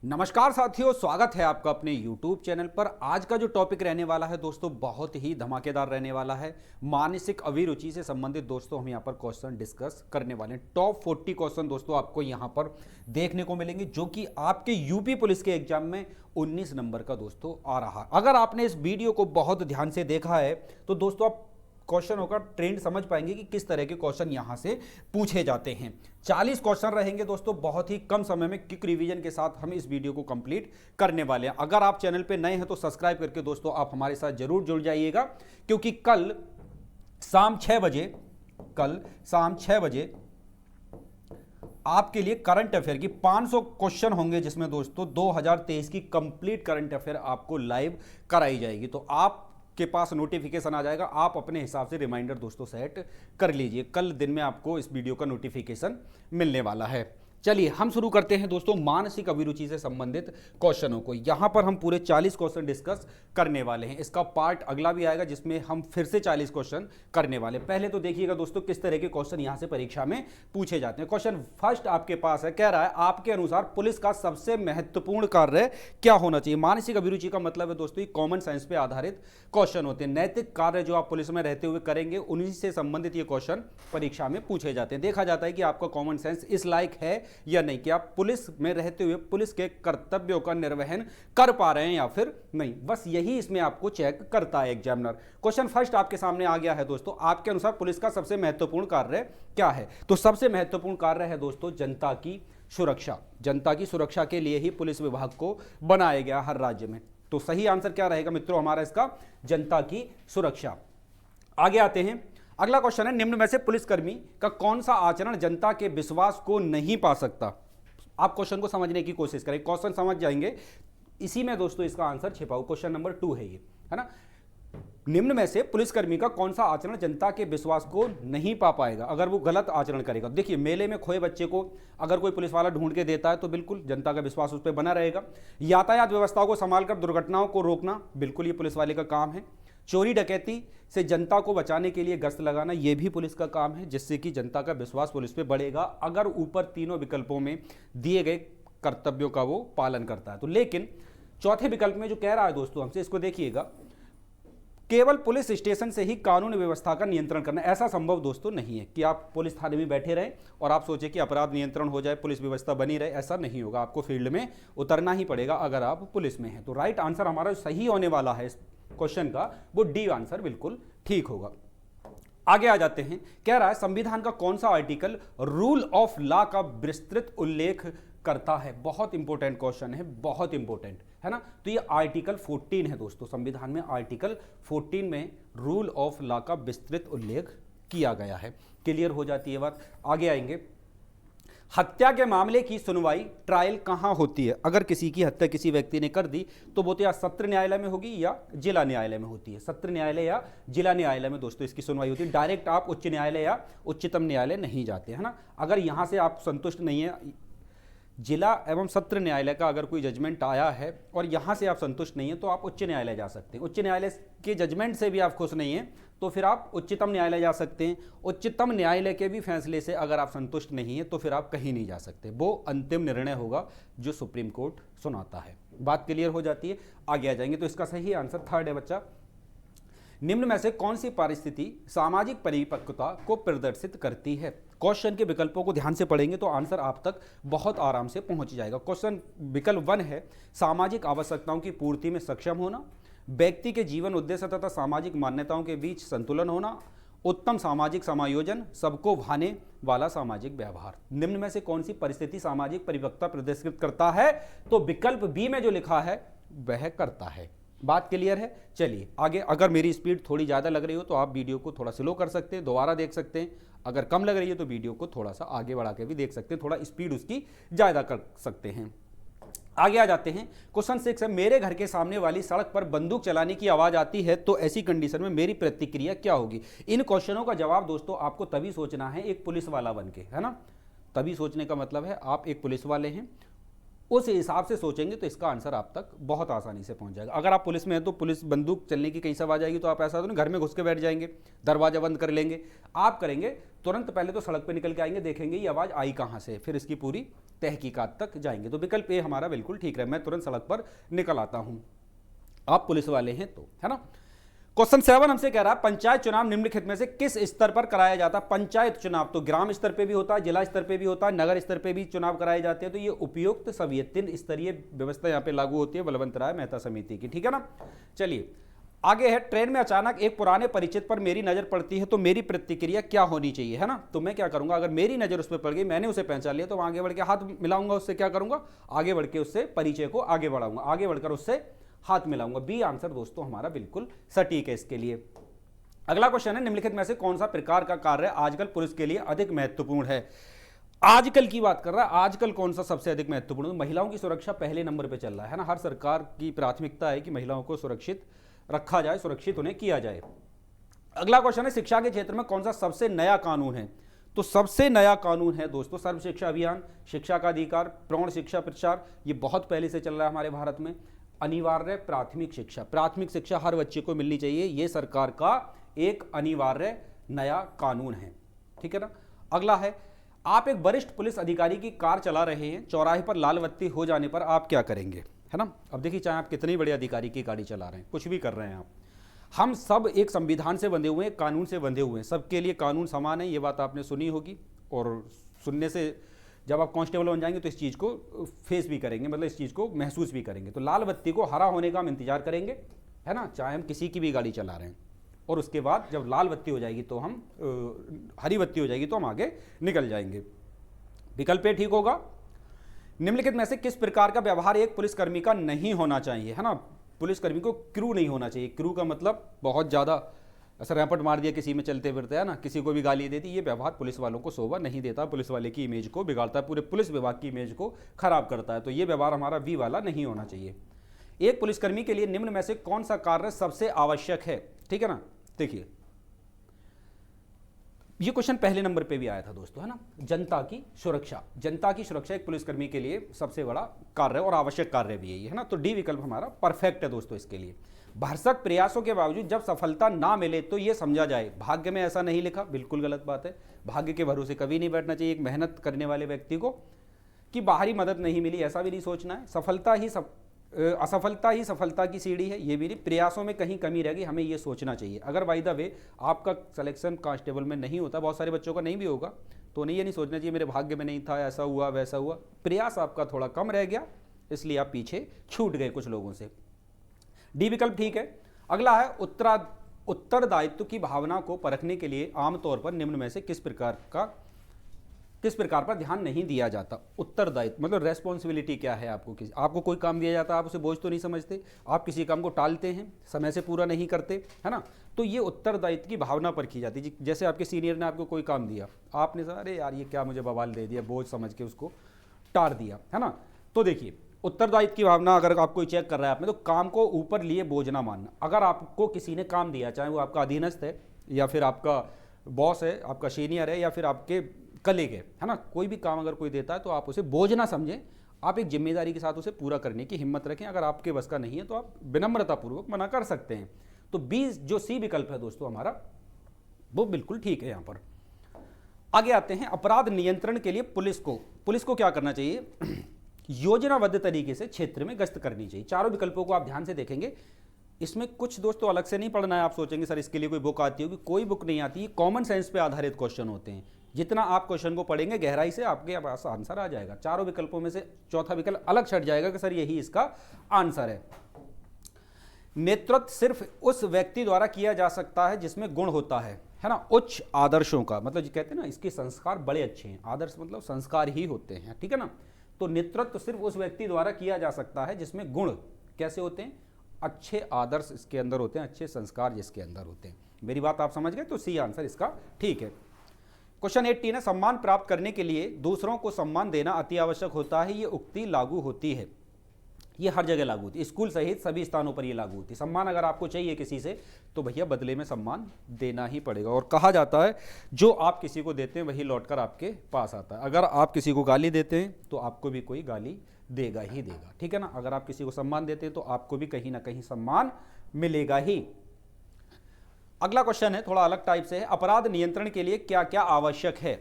नमस्कार साथियों, स्वागत है आपका अपने YouTube चैनल पर। आज का जो टॉपिक रहने वाला है दोस्तों, बहुत ही धमाकेदार रहने वाला है। मानसिक अभिरुचि से संबंधित दोस्तों हम यहाँ पर क्वेश्चन डिस्कस करने वाले हैं। टॉप 40 क्वेश्चन दोस्तों आपको यहाँ पर देखने को मिलेंगे, जो कि आपके यूपी पुलिस के एग्जाम में 19 नंबर का दोस्तों आ रहा है। अगर आपने इस वीडियो को बहुत ध्यान से देखा है तो दोस्तों आप क्वेश्चनों का ट्रेंड समझ पाएंगे कि किस तरह के क्वेश्चन यहां से पूछे जाते हैं। 40 क्वेश्चन रहेंगे दोस्तों, बहुत ही कम समय में क्विक रिवीजन के साथ हम इस वीडियो को कंप्लीट करने वाले हैं। अगर आप चैनल पे नए हैं तो सब्सक्राइब करके दोस्तों आप हमारे साथ जरूर जुड़ जाइएगा, क्योंकि कल शाम 6 बजे आपके लिए करंट अफेयर की 500 क्वेश्चन होंगे, जिसमें दोस्तों 2023 की कंप्लीट करंट अफेयर आपको लाइव कराई जाएगी। तो आप के पास नोटिफिकेशन आ जाएगा, आप अपने हिसाब से रिमाइंडर दोस्तों सेट कर लीजिए। कल दिन में आपको इस वीडियो का नोटिफिकेशन मिलने वाला है। चलिए हम शुरू करते हैं दोस्तों मानसिक अभिरुचि से संबंधित क्वेश्चनों को। यहां पर हम पूरे 40 क्वेश्चन डिस्कस करने वाले हैं। इसका पार्ट अगला भी आएगा जिसमें हम फिर से 40 क्वेश्चन करने वाले। पहले तो देखिएगा दोस्तों किस तरह के क्वेश्चन यहां से परीक्षा में पूछे जाते हैं। क्वेश्चन फर्स्ट आपके पास है, कह रहा है आपके अनुसार पुलिस का सबसे महत्वपूर्ण कार्य क्या होना चाहिए। मानसिक अभिरुचि का मतलब है दोस्तों कॉमन सेंस पे आधारित क्वेश्चन होते हैं। नैतिक कार्य जो आप पुलिस में रहते हुए करेंगे, उन्हीं से संबंधित ये क्वेश्चन परीक्षा में पूछे जाते हैं। देखा जाता है कि आपका कॉमन सेंस इस लायक है या नहीं, कि आप पुलिस में रहते हुए पुलिस के कर्तव्यों का निर्वहन कर पा रहे हैं या फिर नहीं। बस यही इसमें आपको चेक करता है एग्जामिनर। क्वेश्चन फर्स्ट आपके सामने आ गया है दोस्तों, आपके अनुसार पुलिस का सबसे महत्वपूर्ण कार्य क्या है। तो सबसे महत्वपूर्ण कार्य है दोस्तों जनता की सुरक्षा। जनता की सुरक्षा के लिए ही पुलिस विभाग को बनाया गया हर राज्य में। तो सही आंसर क्या रहेगा मित्रों हमारा इसका, जनता की सुरक्षा। आगे आते हैं, अगला क्वेश्चन है, निम्न में से पुलिसकर्मी का कौन सा आचरण जनता के विश्वास को नहीं पा सकता। आप क्वेश्चन को समझने की कोशिश करें, क्वेश्चन समझ जाएंगे, इसी में दोस्तों इसका आंसर छिपा हुआ। क्वेश्चन नंबर 2 है ये, है ना। निम्न में से पुलिसकर्मी का कौन सा आचरण जनता के विश्वास को नहीं पा पाएगा अगर वो गलत आचरण करेगा। देखिए, मेले में खोए बच्चे को अगर कोई पुलिस वाला ढूंढ के देता है तो बिल्कुल जनता का विश्वास उस पर बना रहेगा। यातायात व्यवस्था को संभालकर दुर्घटनाओं को रोकना, बिल्कुल ये पुलिस वाले का काम है। चोरी डकैती से जनता को बचाने के लिए गश्त लगाना, यह भी पुलिस का काम है, जिससे कि जनता का विश्वास पुलिस पे बढ़ेगा अगर ऊपर तीनों विकल्पों में दिए गए कर्तव्यों का वो पालन करता है। तो लेकिन चौथे विकल्प में जो कह रहा है दोस्तों हमसे, इसको देखिएगा, केवल पुलिस स्टेशन से ही कानून व्यवस्था का नियंत्रण करना। ऐसा संभव दोस्तों नहीं है कि आप पुलिस थाने में बैठे रहें और आप सोचें कि अपराध नियंत्रण हो जाए, पुलिस व्यवस्था बनी रहे। ऐसा नहीं होगा, आपको फील्ड में उतरना ही पड़ेगा अगर आप पुलिस में हैं। तो राइट आंसर हमारा सही होने वाला है इस क्वेश्चन का, वो डी आंसर बिल्कुल ठीक होगा। आगे आ जाते हैं, कह रहा है संविधान का कौन सा आर्टिकल रूल ऑफ लॉ का विस्तृत उल्लेख करता है। बहुत इंपॉर्टेंट क्वेश्चन है, बहुत इंपॉर्टेंट है ना। तो ये आर्टिकल 14 है दोस्तों, संविधान में आर्टिकल 14 में रूल ऑफ लॉ का विस्तृत उल्लेख किया गया है। क्लियर हो जाती है बात। आगे आएंगे, हत्या के मामले की सुनवाई ट्रायल कहां होती है। अगर किसी की हत्या किसी व्यक्ति ने कर दी तो वो तो या सत्र न्यायालय में होगी या जिला न्यायालय में होती है। सत्र न्यायालय या जिला न्यायालय में दोस्तों इसकी सुनवाई होती है। डायरेक्ट आप उच्च न्यायालय या उच्चतम न्यायालय नहीं जाते, है ना। अगर यहां से आप संतुष्ट नहीं है, जिला एवं सत्र न्यायालय का अगर कोई जजमेंट आया है और यहां से आप संतुष्ट नहीं है तो आप उच्च न्यायालय जा सकते हैं। उच्च न्यायालय के जजमेंट से भी आप खुश नहीं हैं तो फिर आप उच्चतम न्यायालय जा सकते हैं। उच्चतम न्यायालय के भी फैसले से अगर आप संतुष्ट नहीं है तो फिर आप कहीं नहीं जा सकते। वो अंतिम निर्णय होगा जो सुप्रीम कोर्ट सुनाता है। बात क्लियर हो जाती है। आगे आ जाएंगे, तो इसका सही आंसर 3rd है बच्चा। निम्न में से कौन सी परिस्थिति सामाजिक परिपक्वता को प्रदर्शित करती है। क्वेश्चन के विकल्पों को ध्यान से पढ़ेंगे तो आंसर आप तक बहुत आराम से पहुंच जाएगा। क्वेश्चन विकल्प 1 है, सामाजिक आवश्यकताओं की पूर्ति में सक्षम होना, व्यक्ति के जीवन उद्देश्य तथा सामाजिक मान्यताओं के बीच संतुलन होना, उत्तम सामाजिक समायोजन, सबको भाने वाला सामाजिक व्यवहार। निम्न में से कौन सी परिस्थिति सामाजिक परिपक्वता प्रदर्शित करता है। तो विकल्प बी में जो लिखा है वह करता है। बात क्लियर है। चलिए आगे, अगर मेरी स्पीड थोड़ी ज़्यादा लग रही हो तो आप वीडियो को थोड़ा स्लो कर सकते हैं, दोबारा देख सकते हैं। अगर कम लग रही है तो वीडियो को थोड़ा सा आगे बढ़ा के भी देख सकते हैं, थोड़ा स्पीड उसकी ज़्यादा कर सकते हैं। आगे आ जाते हैं, क्वेश्चन 6 है, मेरे घर के सामने वाली सड़क पर बंदूक चलाने की आवाज़ आती है तो ऐसी कंडीशन में मेरी प्रतिक्रिया क्या होगी। इन क्वेश्चनों का जवाब दोस्तों आपको तभी सोचना है एक पुलिस वाला बन के, है ना। तभी सोचने का मतलब है आप एक पुलिस वाले हैं उस हिसाब से सोचेंगे तो इसका आंसर आप तक बहुत आसानी से पहुंच जाएगा। अगर आप पुलिस में हैं तो पुलिस बंदूक चलने की कहीं से आवाज आएगी तो आप ऐसा तो नहीं घर में घुस के बैठ जाएंगे, दरवाजा बंद कर लेंगे। आप करेंगे तुरंत पहले तो सड़क पे निकल के आएंगे, देखेंगे ये आवाज आई कहां से, फिर इसकी पूरी तहकीकात तक जाएंगे। तो विकल्प ए हमारा बिल्कुल ठीक है, मैं तुरंत सड़क पर निकल आता हूं। आप पुलिस वाले हैं तो, है ना। क्वेश्चन 7 हमसे कह रहा है पंचायत चुनाव निम्नलिखित में से किस स्तर पर कराया जाता है। पंचायत चुनाव तो ग्राम स्तर पे भी होता है, जिला स्तर पे भी होता है, नगर स्तर पे भी चुनाव कराए जाते हैं। तो ये उपयुक्त सभी 3 स्तरीय व्यवस्था यहाँ पे लागू होती है बलवंत राय मेहता समिति की, ठीक है ना। चलिए आगे है, ट्रेन में अचानक एक पुराने परिचित पर मेरी नजर पड़ती है तो मेरी प्रतिक्रिया क्या होनी चाहिए, है ना। तो मैं क्या करूंगा, अगर मेरी नजर उस पर पड़ गई, मैंने उसे पहचान लिया, तो आगे बढ़ के हाथ मिलाऊंगा उससे, क्या करूंगा, आगे बढ़ के उससे परिचय को आगे बढ़ाऊंगा, आगे बढ़कर उससे हाथ मिलाऊंगा। बी आंसर दोस्तों हमारा बिल्कुल सटीक है इसके लिए। अगला क्वेश्चन है, निम्नलिखित में से कौन सा प्रकार का कार्य आजकल पुलिस के लिए अधिक महत्वपूर्ण है। आजकल की बात कर रहा है, आजकल कौन सा सबसे अधिक महत्वपूर्ण है। महिलाओं की सुरक्षा पहले नंबर पे चल रहा है ना। हर सरकार की प्राथमिकता है कि महिलाओं को सुरक्षित रखा जाए, सुरक्षित उन्हें किया जाए। अगला क्वेश्चन है, शिक्षा के क्षेत्र में कौन सा सबसे नया कानून है। तो सबसे नया कानून है दोस्तों सर्व शिक्षा अभियान, शिक्षा का अधिकार, प्रौढ़ शिक्षा प्रचार। ये बहुत पहले से चल रहा है हमारे भारत में। अनिवार्य प्राथमिक शिक्षा, प्राथमिक शिक्षा हर बच्चे को मिलनी चाहिए, ये सरकार का एक अनिवार्य नया कानून है, ठीक है ना। अगला है, आप एक वरिष्ठ पुलिस अधिकारी की कार चला रहे हैं, चौराहे पर लाल बत्ती हो जाने पर आप क्या करेंगे, है ना। अब देखिए चाहे आप कितने बड़े अधिकारी की गाड़ी चला रहे हैं, कुछ भी कर रहे हैं आप, हम सब एक संविधान से बंधे हुए हैं, कानून से बंधे हुए हैं, सबके लिए कानून समान है। ये बात आपने सुनी होगी और सुनने से जब आप कांस्टेबल बन जाएंगे तो इस चीज़ को फेस भी करेंगे, मतलब इस चीज़ को महसूस भी करेंगे। तो लाल बत्ती को हरा होने का हम इंतजार करेंगे, है ना, चाहे हम किसी की भी गाड़ी चला रहे हैं। और उसके बाद जब लाल बत्ती हो जाएगी तो हम हरी बत्ती हो जाएगी तो हम आगे निकल जाएंगे। विकल्प ए ठीक होगा। निम्नलिखित में से किस प्रकार का व्यवहार एक पुलिसकर्मी का नहीं होना चाहिए, है ना। पुलिसकर्मी को क्रू नहीं होना चाहिए। क्रू का मतलब बहुत ज़्यादा ऐसा रैपट मार दिया किसी में चलते फिरते, है ना, किसी को भी गाली दे दी, ये व्यवहार पुलिस वालों को शोभा नहीं देता, पुलिस वाले की इमेज को बिगाड़ता है, पूरे पुलिस विभाग की इमेज को खराब करता है। तो ये व्यवहार हमारा वी वाला नहीं होना चाहिए। एक पुलिसकर्मी के लिए निम्न में से कौन सा कार्य सबसे आवश्यक है, ठीक है ना। देखिए ये क्वेश्चन पहले नंबर पे भी आया था दोस्तों, है ना। जनता की सुरक्षा, जनता की सुरक्षा एक पुलिसकर्मी के लिए सबसे बड़ा कार्य और आवश्यक कार्य भी है, ना। तो डी विकल्प हमारा परफेक्ट है दोस्तों इसके लिए। भरसक प्रयासों के बावजूद जब सफलता ना मिले तो यह समझा जाए भाग्य में ऐसा नहीं लिखा, बिल्कुल गलत बात है। भाग्य के भरोसे कभी नहीं बैठना चाहिए एक मेहनत करने वाले व्यक्ति को, कि बाहरी मदद नहीं मिली ऐसा भी नहीं सोचना है। असफलता ही सफलता की सीढ़ी है, ये भी नहीं। प्रयासों में कहीं कमी रह गई, हमें ये सोचना चाहिए। अगर बाय द वे आपका सिलेक्शन कांस्टेबल में नहीं होता, बहुत सारे बच्चों का नहीं भी होगा, तो उन्हें ये नहीं सोचना चाहिए मेरे भाग्य में नहीं था, ऐसा हुआ वैसा हुआ। प्रयास आपका थोड़ा कम रह गया इसलिए आप पीछे छूट गए कुछ लोगों से। डी विकल्प ठीक है। अगला है, उत्तरदायित्व की भावना को परखने के लिए आमतौर पर निम्न में से किस प्रकार पर ध्यान नहीं दिया जाता। उत्तरदायित्व मतलब रेस्पॉन्सिबिलिटी क्या है। आपको कोई काम दिया जाता है, आप उसे बोझ तो नहीं समझते, आप किसी काम को टालते हैं, समय से पूरा नहीं करते, है ना। तो ये उत्तरदायित्व की भावना पर की जाती है। जैसे आपके सीनियर ने आपको कोई काम दिया, आपने कहा अरे यार ये क्या मुझे बवाल दे दिया, बोझ समझ के उसको टार दिया, है ना। तो देखिए उत्तरदायित्व की भावना, अगर आप कोई चेक कर रहा है आपने, तो काम को ऊपर लिए बोझ ना मानना। अगर आपको किसी ने काम दिया, चाहे वो आपका अधीनस्थ है या फिर आपका बॉस है, आपका सीनियर है या फिर आपके कलीग है ना, कोई भी काम अगर कोई देता है तो आप उसे बोझ ना समझें, आप एक जिम्मेदारी के साथ उसे पूरा करने की हिम्मत रखें। अगर आपके बस का नहीं है तो आप विनम्रतापूर्वक मना कर सकते हैं। तो बी जो सी विकल्प है दोस्तों हमारा, वो बिल्कुल ठीक है। यहां पर आगे आते हैं, अपराध नियंत्रण के लिए पुलिस को क्या करना चाहिए। योजनाबद्ध तरीके से क्षेत्र में गश्त करनी चाहिए। चारों विकल्पों को आप ध्यान से देखेंगे, इसमें कुछ दोस्तों अलग से नहीं पढ़ना है। आप सोचेंगे सर इसके लिए कोई बुक आती होगी, कोई बुक नहीं आती। कॉमन सेंस पे आधारित क्वेश्चन होते हैं। जितना आप क्वेश्चन को पढ़ेंगे गहराई से, आपके पास आंसर आ जाएगा। चारों विकल्पों में से चौथा विकल्प अलग छट जाएगा कि सर यही इसका आंसर है। नेतृत्व सिर्फ उस व्यक्ति द्वारा किया जा सकता है जिसमें गुण होता है ना, उच्च आदर्शों का। मतलब कहते हैं ना इसके संस्कार बड़े अच्छे हैं, आदर्श मतलब संस्कार ही होते हैं, ठीक है ना। तो नेतृत्व सिर्फ उस व्यक्ति द्वारा किया जा सकता है जिसमें गुण कैसे होते हैं, अच्छे आदर्श इसके अंदर होते हैं, अच्छे संस्कार जिसके अंदर होते हैं। मेरी बात आप समझ गए, तो सी आंसर इसका ठीक है। क्वेश्चन 18 है, सम्मान प्राप्त करने के लिए दूसरों को सम्मान देना अति आवश्यक होता है, ये उक्ति लागू होती है। ये हर जगह लागू होती है, स्कूल सहित सभी स्थानों पर ये लागू होती है। सम्मान अगर आपको चाहिए किसी से तो भैया बदले में सम्मान देना ही पड़ेगा। और कहा जाता है जो आप किसी को देते हैं वही लौटकर आपके पास आता है। अगर आप किसी को गाली देते हैं तो आपको भी कोई गाली देगा ही देगा, ठीक है ना। अगर आप किसी को सम्मान देते हैं तो आपको भी कहीं ना कहीं सम्मान मिलेगा ही। अगला क्वेश्चन है थोड़ा अलग टाइप से है, अपराध नियंत्रण के लिए क्या क्या आवश्यक है,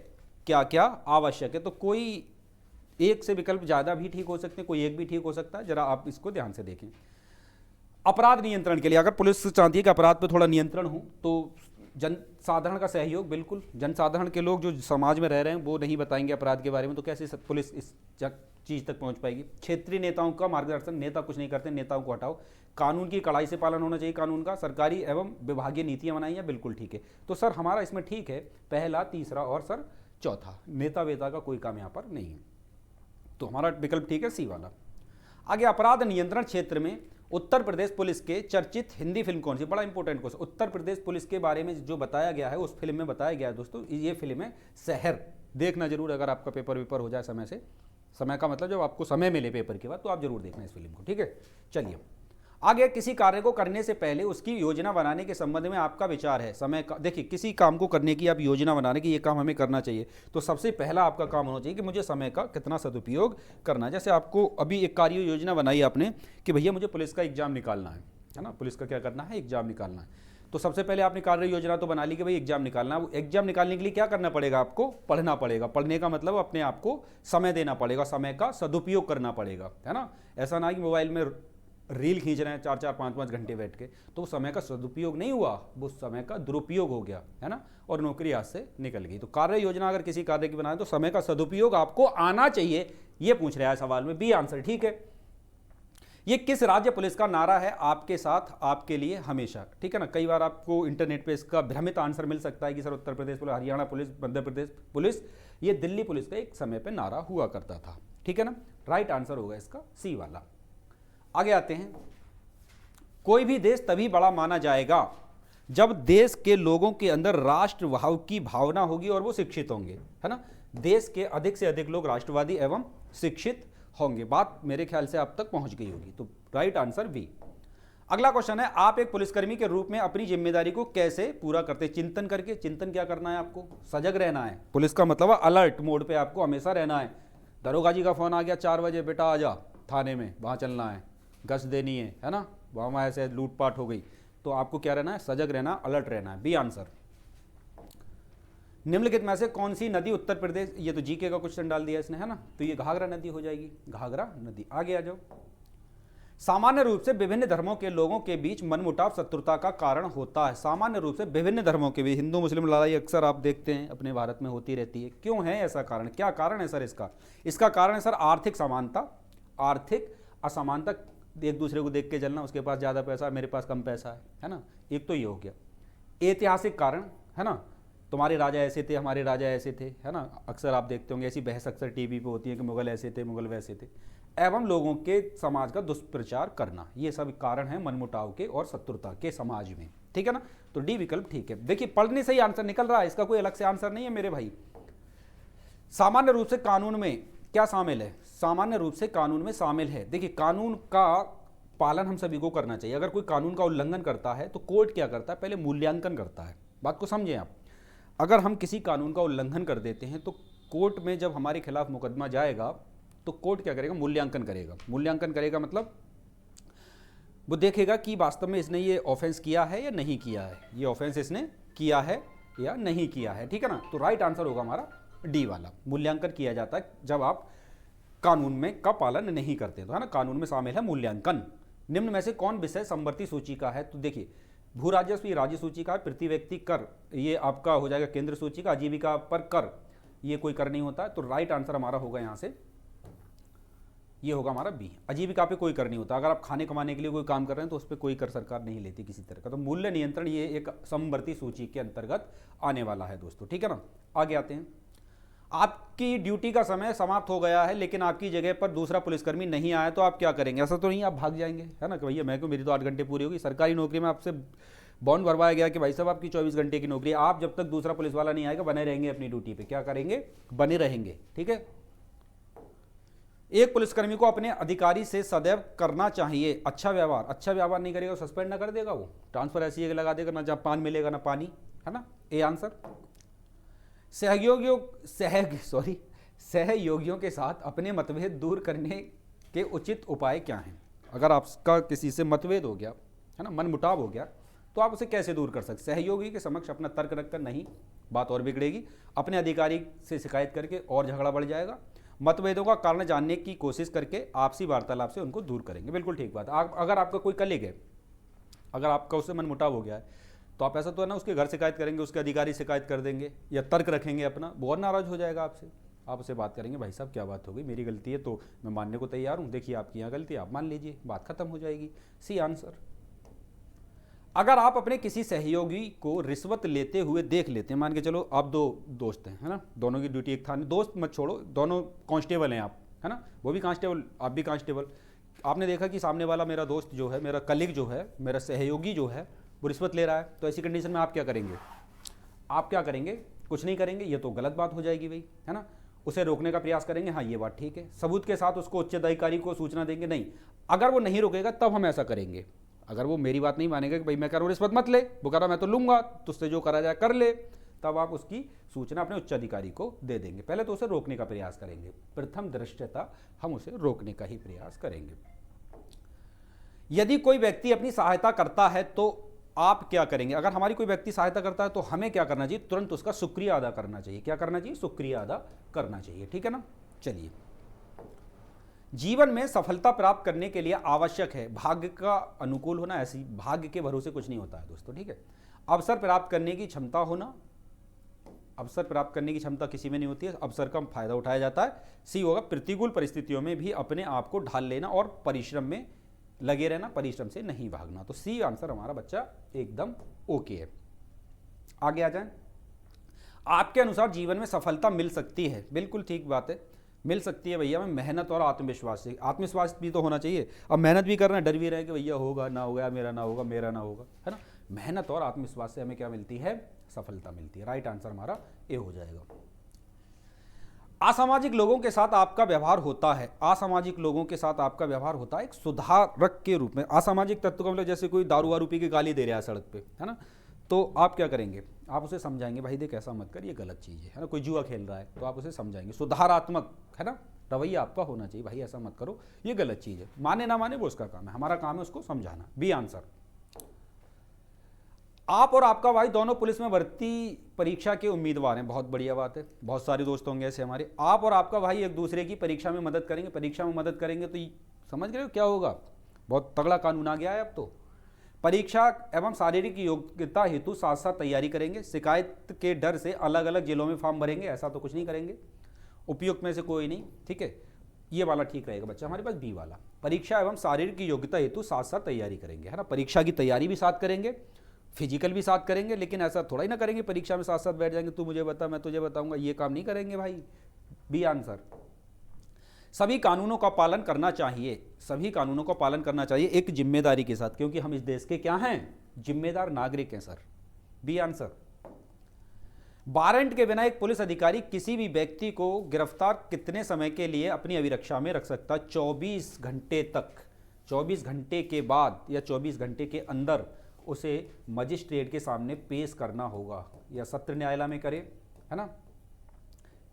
क्या क्या आवश्यक है। तो कोई एक से विकल्प ज्यादा भी ठीक हो सकते हैं, कोई एक भी ठीक हो सकता है, जरा आप इसको ध्यान से देखें। अपराध नियंत्रण के लिए अगर पुलिस चाहती है कि अपराध पर थोड़ा नियंत्रण हो तो जनसाधारण का सहयोग, बिल्कुल जनसाधारण के लोग जो समाज में रह रहे हैं वो नहीं बताएंगे अपराध के बारे में, तो कैसे पुलिस इस चीज तक पहुंच पाएगी। क्षेत्रीय नेताओं का मार्गदर्शन, नेता कुछ नहीं करते, नेताओं को हटाओ। कानून की कड़ाई से पालन होना चाहिए कानून का। सरकारी एवं विभागीय नीतियां बनाई हैं, बिल्कुल ठीक है। तो सर हमारा इसमें ठीक है पहला, तीसरा और सर चौथा, नेता वेता का कोई काम यहां पर नहीं है, तो हमारा विकल्प ठीक है सी वाला। आगे, अपराध नियंत्रण क्षेत्र में उत्तर प्रदेश पुलिस के चर्चित हिंदी फिल्म कौन सी। बड़ा important question. Uttar Pradesh police के बारे में जो बताया गया है उस फिल्म में बताया गया है दोस्तों, ये फिल्म है शहर। देखना जरूर, अगर आपका पेपर वेपर हो जाए समय से, समय का मतलब जब आपको समय मिले पेपर के बाद, तो आप जरूर देखना इस फिल्म को, ठीक है। चलिए आगे, किसी कार्य को करने से पहले उसकी योजना बनाने के संबंध में आपका विचार है। समय का, देखिए किसी काम को करने की आप योजना बनाने की, ये काम हमें करना चाहिए, तो सबसे पहला आपका काम होना चाहिए कि मुझे समय का कितना सदुपयोग करना है। जैसे आपको अभी एक कार्य योजना बनाई आपने कि भैया मुझे पुलिस का एग्जाम निकालना है ना, पुलिस का क्या करना है, एग्जाम निकालना है। तो सबसे पहले आपने कार्य योजना तो बना ली कि भाई एग्जाम निकालना है। एग्जाम निकालने के लिए क्या करना पड़ेगा, आपको पढ़ना पड़ेगा। पढ़ने का मतलब अपने आप को समय देना पड़ेगा, समय का सदुपयोग करना पड़ेगा, है ना। ऐसा ना कि मोबाइल में रील खींच रहे हैं 4-4 5-5 घंटे बैठ के, तो समय का सदुपयोग नहीं हुआ, वो समय का दुरुपयोग हो गया, है ना, और नौकरी हाथ से निकल गई। तो कार्य योजना अगर किसी कार्य की बनाए तो समय का सदुपयोग आपको आना चाहिए, ये पूछ रहा है सवाल में, बी आंसर, ठीक है। ये किस राज्य पुलिस का नारा है, आपके साथ आपके लिए हमेशा, ठीक है ना। कई बार आपको इंटरनेट पे इसका भ्रमित आंसर मिल सकता है कि sir Uttar Pradesh police, Haryana police, Madhya Pradesh police, ये दिल्ली पुलिस का एक समय पे नारा हुआ करता था, ठीक है ना। राइट आंसर होगा इसका सी वाला। आगे आते हैं, कोई भी देश तभी बड़ा माना जाएगा जब देश के लोगों के अंदर राष्ट्र भाव की भावना होगी और वो शिक्षित होंगे, है ना। देश के अधिक से अधिक लोग राष्ट्रवादी एवं शिक्षित होंगे। बात मेरे ख्याल से आप तक पहुंच गई होगी, तो राइट आंसर बी। अगला क्वेश्चन है, आप एक पुलिसकर्मी के रूप में अपनी जिम्मेदारी को कैसे पूरा करते हैं। चिंतन करके। चिंतन क्या करना है, आपको सजग रहना है। पुलिस का मतलब अलर्ट मोड पे आपको हमेशा रहना है। दरोगा जी का फोन आ गया 4 बजे, बेटा आ जा थाने में, वहां चलना है, गश्त देनी है ना, वहां ऐसे लूटपाट हो गई, तो आपको क्या रहना है, सजग रहना, अलर्ट रहना है, बी आंसर। निम्नलिखित में से कौन सी नदी उत्तर प्रदेश, ये तो जीके का क्वेश्चन डाल दिया इसने, है ना, तो ये घाघरा नदी हो जाएगी, घाघरा नदी। आगे आ जाओ। सामान्य रूप से विभिन्न धर्मों के लोगों के बीच मनमुटाव शत्रुता का कारण होता है। सामान्य रूप से विभिन्न धर्मों के बीच, हिंदू मुस्लिम लड़ाई अक्सर आप देखते हैं अपने भारत में होती रहती है। क्यों है ऐसा कारण, क्या कारण है सर इसका। इसका कारण है सर आर्थिक समानता, आर्थिक असमानता, एक दूसरे को देख के चलना, उसके पास ज़्यादा पैसा है, मेरे पास कम पैसा है ना, एक तो ये हो गया। ऐतिहासिक कारण, है ना, तुम्हारे राजा ऐसे थे, हमारे राजा ऐसे थे, है ना, अक्सर आप देखते होंगे ऐसी बहस अक्सर टीवी पे होती है कि मुगल ऐसे थे, मुगल वैसे थे, एवं लोगों के समाज का दुष्प्रचार करना, ये सब कारण है मनमुटाव के और शत्रुता के समाज में, ठीक है ना। तो डी विकल्प ठीक है। देखिए पढ़ने से ही आंसर निकल रहा है, इसका कोई अलग से आंसर नहीं है मेरे भाई। सामान्य रूप से कानून में क्या शामिल है, सामान्य रूप से कानून में शामिल है, देखिए कानून का पालन हम सभी को करना चाहिए। अगर कोई कानून का उल्लंघन करता है तो कोर्ट क्या करता है, पहले मूल्यांकन करता है। बात को समझें आप, अगर हम किसी कानून का उल्लंघन कर देते हैं तो कोर्ट में जब हमारे खिलाफ मुकदमा जाएगा तो कोर्ट क्या करेगा, मूल्यांकन करेगा। मूल्यांकन करेगा मतलब वो देखेगा कि वास्तव में इसने ये ऑफेंस किया है या नहीं किया है, ये ऑफेंस इसने किया है या नहीं किया है, ठीक है ना। तो राइट आंसर होगा हमारा डी वाला। मूल्यांकन किया जाता है जब आप कानून में का पालन नहीं करते, तो है ना, कानून में शामिल है मूल्यांकन। निम्न में से कौन विषय समवर्ती सूची का है, तो देखिए भू राजस्व राज्य सूची का, प्रति व्यक्ति कर ये आपका हो जाएगा केंद्र सूची का, आजीविका पर कर ये कोई कर नहीं होता है, तो राइट आंसर हमारा होगा यहाँ से, ये होगा हमारा बी। आजीविका पे कोई कर नहीं होता, अगर आप खाने कमाने के लिए कोई काम कर रहे हैं तो उस पर कोई कर सरकार नहीं लेती किसी तरह का। तो मूल्य नियंत्रण ये एक समवर्ती सूची के अंतर्गत आने वाला है दोस्तों, ठीक है ना। आगे आते हैं, आपकी ड्यूटी का समय समाप्त हो गया है लेकिन आपकी जगह पर दूसरा पुलिसकर्मी नहीं आया तो आप क्या करेंगे। ऐसा तो नहीं आप भाग जाएंगे, है ना, कि भैया मैं क्यों, मेरी तो 8 घंटे पूरी होगी। सरकारी नौकरी में आपसे बॉन्ड भरवाया गया कि भाई साहब आपकी 24 घंटे की नौकरी है, आप जब तक दूसरा पुलिस वाला नहीं आएगा बने रहेंगे अपनी ड्यूटी पे, क्या करेंगे, बने रहेंगे, ठीक है। एक पुलिसकर्मी को अपने अधिकारी से सदैव करना चाहिए अच्छा व्यवहार। अच्छा व्यवहार नहीं करेगा सस्पेंड ना कर देगा, वो ट्रांसफर ऐसी जगह लगा देगा, ना जहाँ पान मिलेगा ना पानी, है ना, ए आंसर। सहयोगियों के साथ अपने मतभेद दूर करने के उचित उपाय क्या हैं। अगर आपका किसी से मतभेद हो गया है ना, मन मुटाव हो गया, तो आप उसे कैसे दूर कर सकते। सहयोगी के समक्ष अपना तर्क रखकर नहीं, बात और बिगड़ेगी। अपने अधिकारी से शिकायत करके और झगड़ा बढ़ जाएगा। मतभेदों का कारण जानने की कोशिश करके आपसी वार्तालाप से उनको दूर करेंगे। बिल्कुल ठीक बात। अगर आपका कोई कलीग है, अगर आपका उससे मन मुटाव हो गया है, तो आप ऐसा तो है ना उसके घर शिकायत करेंगे, उसके अधिकारी शिकायत कर देंगे या तर्क रखेंगे अपना, वो और नाराज हो जाएगा आपसे। आप उससे बात करेंगे, भाई साहब क्या बात हो गई, मेरी गलती है तो मैं मानने को तैयार हूँ, देखिए आपकी यहाँ गलती है, आप मान लीजिए, बात खत्म हो जाएगी। C answer. अगर आप अपने किसी सहयोगी को रिश्वत लेते हुए देख लेते हैं, मान के चलो आप दो दोस्त हैं, है ना, दोनों की ड्यूटी एक थाने, दोस्त मत छोड़ो, दोनों कांस्टेबल हैं आप, है ना, वो भी कांस्टेबल, आप भी कांस्टेबल। आपने देखा कि सामने वाला मेरा दोस्त जो है, मेरा कलीग जो है, मेरा सहयोगी जो है, वो रिश्वत ले रहा है, तो ऐसी कंडीशन में आप क्या करेंगे? आप क्या करेंगे? कुछ नहीं करेंगे, ये तो गलत बात हो जाएगी भाई, है ना। उसे रोकने का प्रयास करेंगे, हाँ ये बात ठीक है, सबूत के साथ उसको उच्च अधिकारी को सूचना देंगे। नहीं, अगर वो नहीं रोकेगा तब हम ऐसा करेंगे। अगर वो मेरी बात नहीं मानेगा कि भाई मैं कह रहा हूँ रिश्वत मत ले, वो कह रहा मैं तो लूंगा, तुझसे जो करा जाए कर ले, तब आप उसकी सूचना अपने उच्च अधिकारी को दे देंगे। पहले तो उसे रोकने का प्रयास करेंगे, प्रथम दृष्टया हम उसे रोकने का ही प्रयास करेंगे। यदि कोई व्यक्ति अपनी सहायता करता है तो आप क्या करेंगे? अगर हमारी कोई व्यक्ति सहायता करता है तो हमें क्या करना चाहिए? तुरंत उसका शुक्रिया अदा करना चाहिए। क्या करना चाहिए? शुक्रिया अदा करना चाहिए, ठीक है ना। चलिए, जीवन में सफलता प्राप्त करने के लिए आवश्यक है भाग्य का अनुकूल होना। ऐसी भाग्य के भरोसे कुछ नहीं होता है दोस्तों, ठीक है। अवसर प्राप्त करने की क्षमता होना, अवसर प्राप्त करने की क्षमता किसी में नहीं होती है, अवसर का फायदा उठाया जाता है। सी होगा, प्रतिकूल परिस्थितियों में भी अपने आप को ढाल लेना और परिश्रम में लगे रहना, परिश्रम से नहीं भागना। तो सी आंसर हमारा बच्चा एकदम ओके है। आगे आ जाएं। आपके अनुसार जीवन में सफलता मिल सकती है? बिल्कुल ठीक बात है, मिल सकती है भैया, मैं मेहनत और आत्मविश्वास से। आत्मविश्वास भी तो होना चाहिए, अब मेहनत भी करना है, डर भी रहे कि भैया होगा ना होगा, मेरा ना होगा, मेरा ना होगा, है ना। मेहनत और आत्मविश्वास से हमें क्या मिलती है? सफलता मिलती है। राइट आंसर हमारा ए हो जाएगा। असामाजिक लोगों के साथ आपका व्यवहार होता है, असामाजिक लोगों के साथ आपका व्यवहार होता है एक सुधारक के रूप में। असामाजिक तत्व का मतलब जैसे कोई दारू वारू पी के गाली दे रहा है सड़क पे, है ना, तो आप क्या करेंगे? आप उसे समझाएंगे, भाई देख ऐसा मत कर, ये गलत चीज़ है ना। कोई जुआ खेल रहा है तो आप उसे समझाएंगे, सुधारात्मक, है ना, रवैया आपका होना चाहिए, भाई ऐसा मत करो, ये गलत चीज़ है। माने ना माने वो उसका काम है, हमारा काम है उसको समझाना। B answer. आप और आपका भाई दोनों पुलिस में भर्ती परीक्षा के उम्मीदवार हैं, बहुत बढ़िया बात है। बहुत सारे दोस्त होंगे ऐसे हमारे। आप और आपका भाई एक दूसरे की परीक्षा में मदद करेंगे, परीक्षा में मदद करेंगे तो समझ गए हो क्या होगा? बहुत तगड़ा कानून आ गया है अब तो। परीक्षा एवं शारीरिक योग्यता हेतु साथ साथ तैयारी करेंगे। शिकायत के डर से अलग अलग जिलों में फॉर्म भरेंगे, ऐसा तो कुछ नहीं करेंगे। उपयुक्त में से कोई नहीं, ठीक है, ये वाला ठीक रहेगा बच्चा हमारे पास, बी वाला। परीक्षा एवं शारीरिक योग्यता हेतु साथ साथ तैयारी करेंगे, है ना। परीक्षा की तैयारी भी साथ करेंगे, फिजिकल भी साथ करेंगे, लेकिन ऐसा थोड़ा ही ना करेंगे परीक्षा में साथ साथ बैठ जाएंगे, तू मुझे बता मैं तुझे बताऊंगा, ये काम नहीं करेंगे भाई। B answer. सभी कानूनों का पालन करना चाहिए, सभी कानूनों का पालन करना चाहिए एक जिम्मेदारी के साथ, क्योंकि हम इस देश के क्या हैं? जिम्मेदार नागरिक हैं सर। B answer. वारंट के बिना एक पुलिस अधिकारी किसी भी व्यक्ति को गिरफ्तार कितने समय के लिए अपनी अभिरक्षा में रख सकता है? 24 घंटे तक। 24 घंटे के बाद या 24 घंटे के अंदर उसे मजिस्ट्रेट के सामने पेश करना होगा, या सत्र न्यायालय में करे, है ना,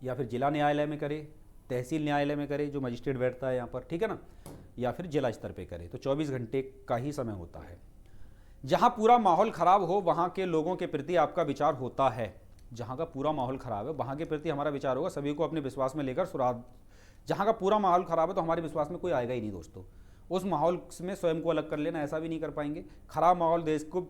या फिर जिला न्यायालय में करे, तहसील न्यायालय में करे, जो मजिस्ट्रेट बैठता है यहाँ पर, ठीक है ना, या फिर जिला स्तर पे करे। तो 24 घंटे का ही समय होता है। जहाँ पूरा माहौल खराब हो वहाँ के लोगों के प्रति आपका विचार होता है। जहाँ का पूरा माहौल खराब है वहाँ के प्रति हमारा विचार होगा, सभी को अपने विश्वास में लेकर सुराग। जहाँ का पूरा माहौल खराब है तो हमारे विश्वास में कोई आएगा ही नहीं दोस्तों। उस माहौल में स्वयं को अलग कर लेना, ऐसा भी नहीं कर पाएंगे। खराब माहौल देश को,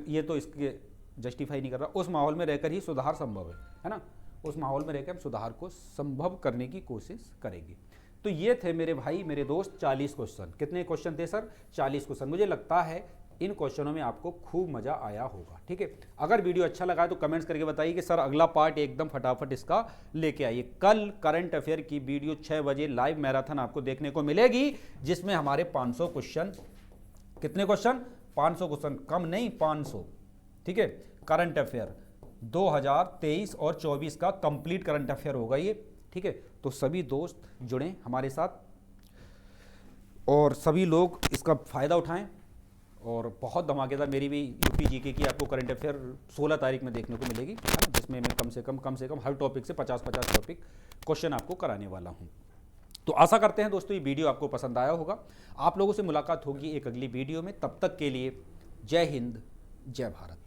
ये तो इसके जस्टिफाई नहीं कर रहा। उस माहौल में रहकर ही सुधार संभव है ना। उस माहौल में रहकर हम सुधार को संभव करने की कोशिश करेंगे। तो ये थे मेरे भाई मेरे दोस्त 40 क्वेश्चन। कितने क्वेश्चन थे सर? 40 क्वेश्चन। मुझे लगता है इन क्वेश्चनों में आपको खूब मजा आया होगा, ठीक है। अगर वीडियो अच्छा लगा है तो कमेंट्स करके बताइए कि सर अगला पार्ट एकदम फटाफट इसका लेके आइए। कल करंट अफेयर की वीडियो 6 बजे लाइव मैराथन आपको देखने को मिलेगी, जिसमें हमारे 500 क्वेश्चन, कितने क्वेश्चन? 500 क्वेश्चन, कम नहीं 500, ठीक है। करंट अफेयर 2023 और 24 का कंप्लीट करंट अफेयर होगा ये, ठीक है। तो सभी दोस्त जुड़ें हमारे साथ और सभी लोग इसका फायदा उठाएं। और बहुत धमाकेदार मेरी भी यूपी जीके की आपको करंट अफेयर 16 तारीख में देखने को मिलेगी, है ना, जिसमें मैं कम से कम हर टॉपिक से 50-50 टॉपिक क्वेश्चन आपको कराने वाला हूं। तो आशा करते हैं दोस्तों ये वीडियो आपको पसंद आया होगा। आप लोगों से मुलाकात होगी एक अगली वीडियो में, तब तक के लिए जय हिंद, जय भारत।